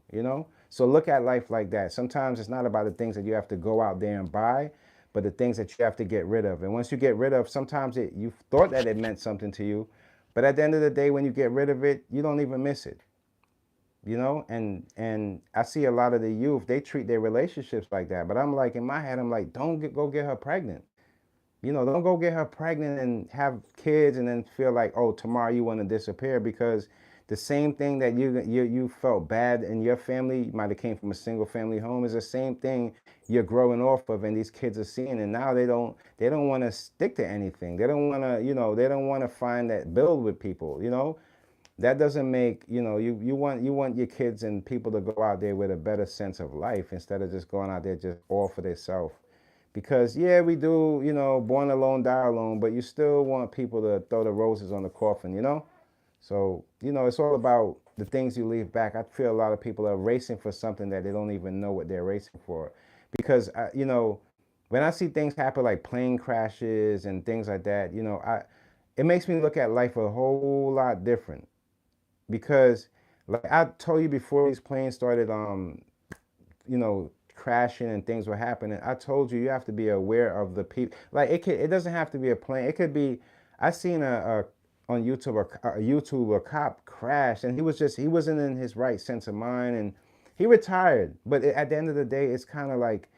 So look at life like that. Sometimes it's not about the things that you have to go out there and buy, but the things that you have to get rid of. And once you get rid of, sometimes you thought that it meant something to you, but at the end of the day, when you get rid of it, you don't even miss it. And I see a lot of the youth, they treat their relationships like that. But I'm like, in my head, I'm like, go get her pregnant. Don't go get her pregnant and have kids and then feel like, oh, tomorrow you want to disappear, because the same thing that you felt bad in your family, you might have came from a single family home, is the same thing you're growing off of, and these kids are seeing, and now they don't want to stick to anything. They don't want to, they don't want to find that build with people, That doesn't make, you want your kids and people to go out there with a better sense of life instead of just going out there just all for themselves. Because yeah, we do, born alone, die alone, but you still want people to throw the roses on the coffin, So, it's all about the things you leave back. I feel a lot of people are racing for something that they don't even know what they're racing for. Because, when I see things happen like plane crashes and things like that, you know, it makes me look at life a whole lot different because like I told you before these planes started you know, crashing and things were happening, I told you have to be aware of the people. Like it doesn't have to be a plane. It could be. I seen a on YouTube a cop crash and he wasn't in his right sense of mind and he retired. But at the end of the day, it's kind of like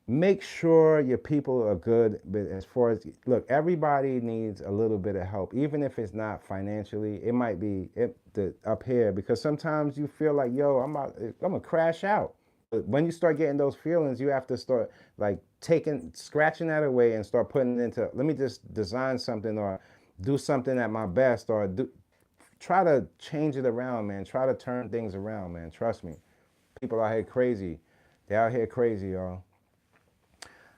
make sure your people are good. But as far as look, everybody needs a little bit of help, even if it's not financially. It might be up here because sometimes you feel like, yo, I'm gonna crash out. But when you start getting those feelings, you have to start like scratching that away and start putting it into. Let me just design something or do something at my best or try to change it around, man. Try to turn things around, man. Trust me. People out here crazy. They out here crazy, y'all.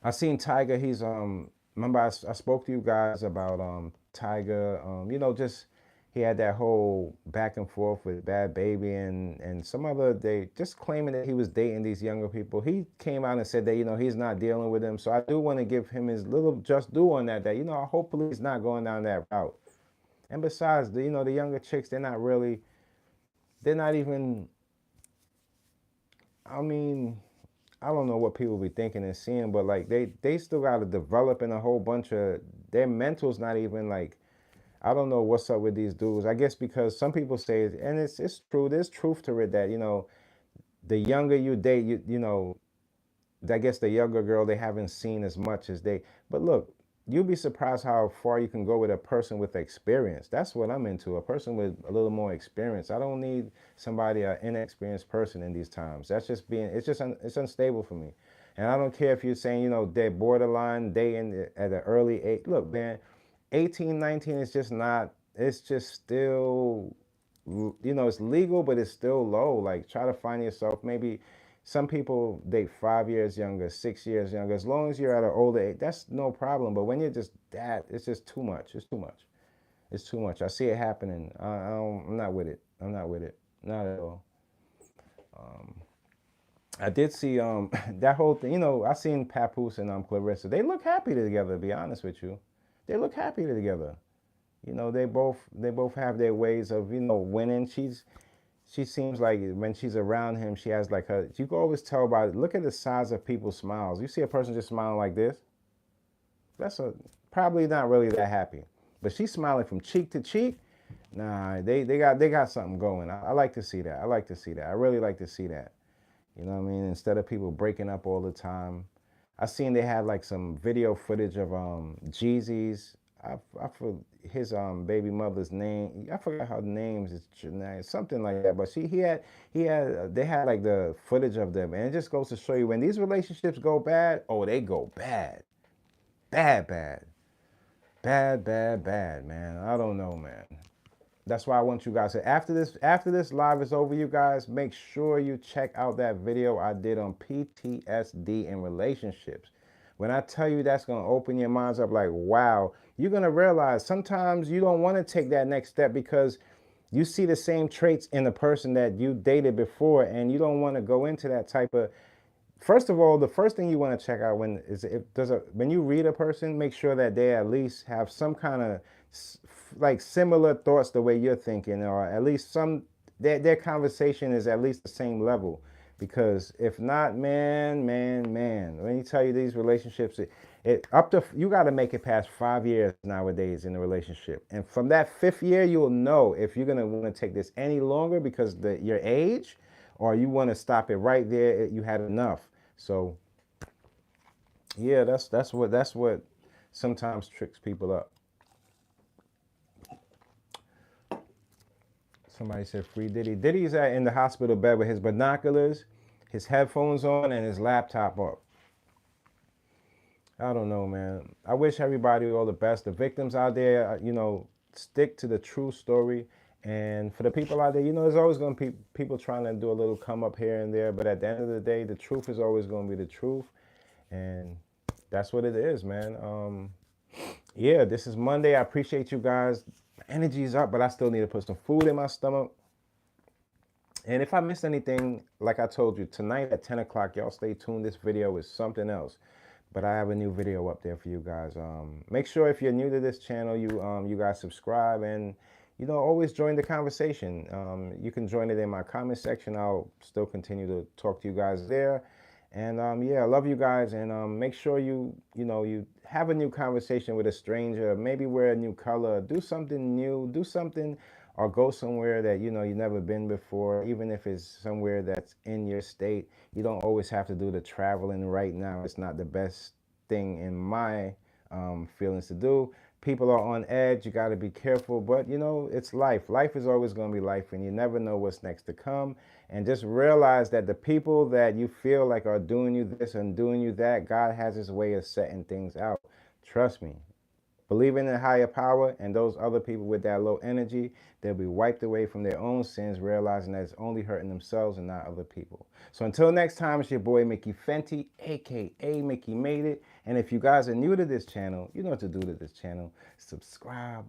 I seen Tiger. He's remember I spoke to you guys about Tiger. You know, just he had that whole back and forth with Bad Baby and some other they just claiming that he was dating these younger people. He came out and said that, you know, he's not dealing with them. So I do want to give him his little just due on that, you know, hopefully he's not going down that route. And besides, you know, the younger chicks, they're not even, I mean, I don't know what people be thinking and seeing, but like they still got to develop in a whole bunch of their mental's not even like I don't know what's up with these dudes. I guess because some people say, and it's true. There's truth to it that you know the younger you date, you know, I guess the younger girl they haven't seen as much as they. But look, you'll be surprised how far you can go with a person with experience. That's what I'm into. A person with a little more experience. I don't need somebody an inexperienced person in these times. That's just being. It's just it's unstable for me. And I don't care if you're saying, you know, they're borderline, they in at an early age. Look, man, 18, 19 is just not, it's just still, you know, it's legal, but it's still low. Like, try to find yourself. Maybe some people date 5 years younger, 6 years younger. As long as you're at an older age, that's no problem. But when you're just that, it's just too much. It's too much. It's too much. I see it happening. I'm not with it. I'm not with it. Not at all. I did see that whole thing. You know, I seen Papoose and Claressa. They look happy together. To be honest with you, they look happy together. You know, they both have their ways of winning. She seems like when she's around him, she has like her. You can always tell by look at the size of people's smiles. You see a person just smiling like this. That's probably not really that happy, but she's smiling from cheek to cheek. Nah, they got something going. I like to see that. I like to see that. I really like to see that. You know what I mean? Instead of people breaking up all the time. I seen they had like some video footage of Jeezy's. I forgot his baby mother's name. I forgot her name is Janae, something like that. But he had they had like the footage of them, and it just goes to show you when these relationships go bad. Oh, they go bad, bad, bad, bad, bad, bad, man. I don't know, man. That's why I want you guys to after this live is over, you guys make sure you check out that video I did on PTSD in relationships. When I tell you that's gonna open your minds up, like wow, you're gonna realize sometimes you don't want to take that next step because you see the same traits in the person that you dated before, and you don't want to go into that type of. First of all, the first thing you want to check out when you read a person, make sure that they at least have some kind of like similar thoughts the way you're thinking, or at least their conversation is at least the same level. Because if not, man, let me tell you, these relationships, you got to make it past 5 years nowadays in a relationship, and from that fifth year, you'll know if you're gonna want to take this any longer because your age, or you want to stop it right there. You had enough. So yeah, that's what sometimes tricks people up. Somebody said free Diddy. Diddy's in the hospital bed with his binoculars, his headphones on, and his laptop up. I don't know, man. I wish everybody all the best. The victims out there, stick to the true story. And for the people out there, there's always going to be people trying to do a little come up here and there. But at the end of the day, the truth is always going to be the truth. And that's what it is, man. Yeah, this is Monday. I appreciate you guys. Energy's up, but I still need to put some food in my stomach. And if I missed anything, like I told you, tonight at 10 o'clock, y'all stay tuned. This video is something else. but I have a new video up there for you guys. Make sure if you're new to this channel, you guys subscribe and always join the conversation. You can join it in my comment section. I'll still continue to talk to you guys there. And yeah, I love you guys. And make sure you have a new conversation with a stranger. Maybe wear a new color. Do something new. Do something, or go somewhere that you've never been before. Even if it's somewhere that's in your state, you don't always have to do the traveling right now. It's not the best thing in my feelings to do. People are on edge. You got to be careful, but it's life. Life is always going to be life, and you never know what's next to come. And just realize that the people that you feel like are doing you this and doing you that, God has his way of setting things out. Trust me. Believing in a higher power, and those other people with that low energy, they'll be wiped away from their own sins, realizing that it's only hurting themselves and not other people. So until next time, it's your boy Mickey Fenty, aka Mickey Made It. And if you guys are new to this channel, you know what to do to this channel. Subscribe,